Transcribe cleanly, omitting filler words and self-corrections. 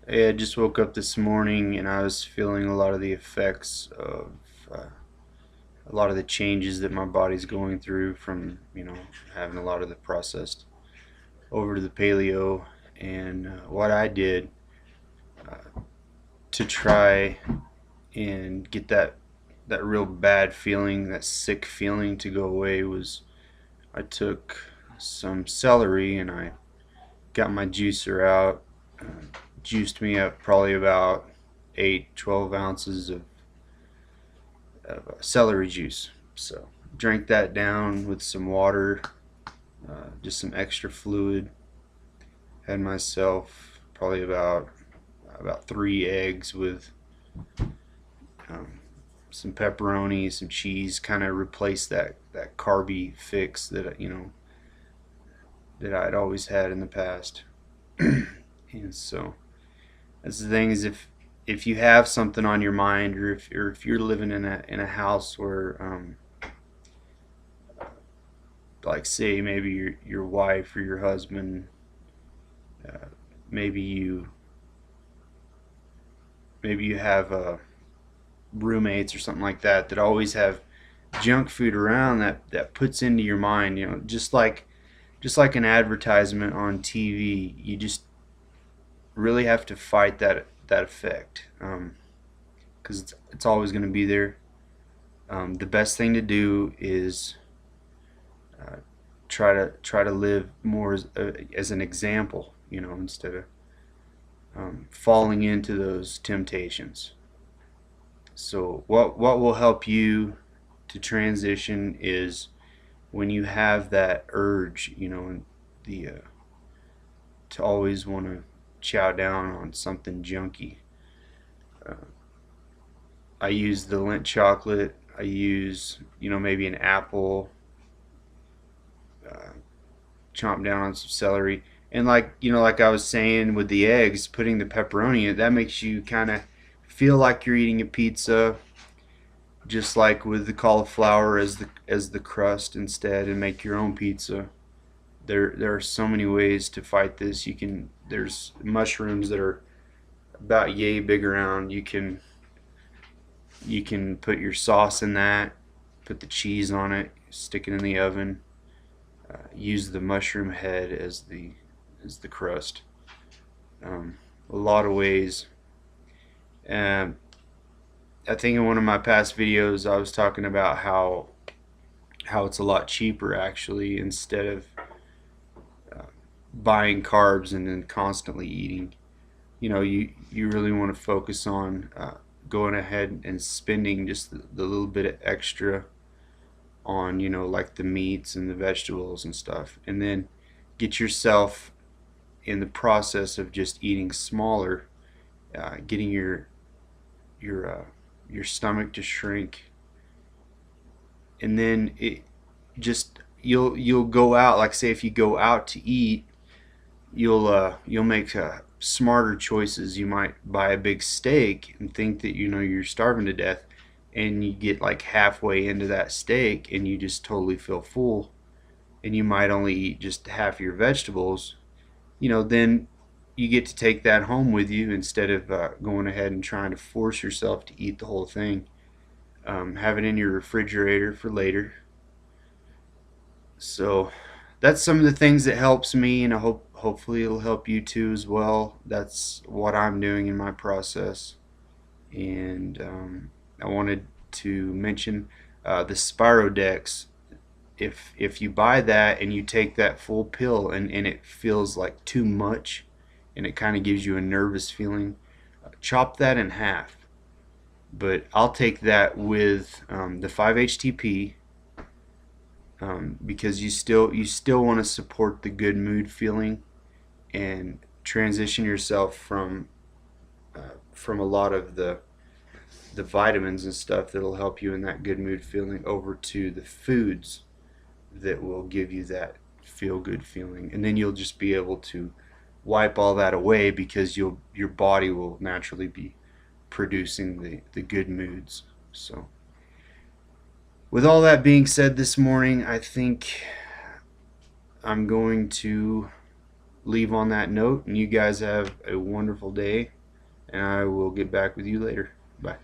Hey, I just woke up this morning and I was feeling a lot of the effects of a lot of the changes that my body's going through from, having a lot of the processed over to the paleo. And what I did to try and get that real bad feeling, that sick feeling to go away was I took some celery and I got my juicer out, juiced me up probably about 12 ounces of celery juice. So drank that down with some water, just some extra fluid. Had myself probably about 3 eggs with um, some pepperoni, some cheese, kind of replace that carby fix that that I'd always had in the past. And so that's the thing is if you have something on your mind, or if you're living in a house where like say maybe your wife or your husband, uh, maybe you have roommates or something like that always have junk food around that puts into your mind, just like an advertisement on TV. You just really have to fight that effect, because it's always going to be there. The best thing to do is uh, try to live more as an example, instead of falling into those temptations. So what will help you to transition is when you have that urge, the to always want to chow down on something junky. Uh, I use the Lindt chocolate. I use, maybe an apple, uh, chomp down on some celery. And like I was saying with the eggs, putting the pepperoni in it, that makes you kind of feel like you're eating a pizza, just like with the cauliflower as the crust instead, and make your own pizza. There are so many ways to fight this. There's mushrooms that are about yay big around. You can put your sauce in that, put the cheese on it, stick it in the oven. Use the mushroom head as the crust. A lot of ways. Um, I think in one of my past videos I was talking about how it's a lot cheaper actually, instead of uh, buying carbs and then constantly eating. You really want to focus on going ahead and spending just the little bit of extra on, like the meats and the vegetables and stuff, and then get yourself in the process of just eating smaller, getting your stomach to shrink, and then it just you'll go out. Like say if you go out to eat, you'll make smarter choices. You might buy a big steak and think that you're starving to death, and you get like halfway into that steak and you just totally feel full, and you might only eat just half your vegetables. Then you get to take that home with you instead of going ahead and trying to force yourself to eat the whole thing. Have it in your refrigerator for later. So that's some of the things that helps me, and I hopefully it'll help you too as well. That's what I'm doing in my process. And I wanted to mention the Spirodex. If you buy that and you take that full pill, and it feels like too much, and it kind of gives you a nervous feeling, chop that in half. But I'll take that with the 5-HTP, because you still want to support the good mood feeling and transition yourself from a lot of the vitamins and stuff that'll help you in that good mood feeling over to the foods that will give you that feel good feeling, and then you'll just be able to wipe all that away because your body will naturally be producing the good moods. So with all that being said this morning, I think I'm going to leave on that note, and you guys have a wonderful day. and I will get back with you later. Bye.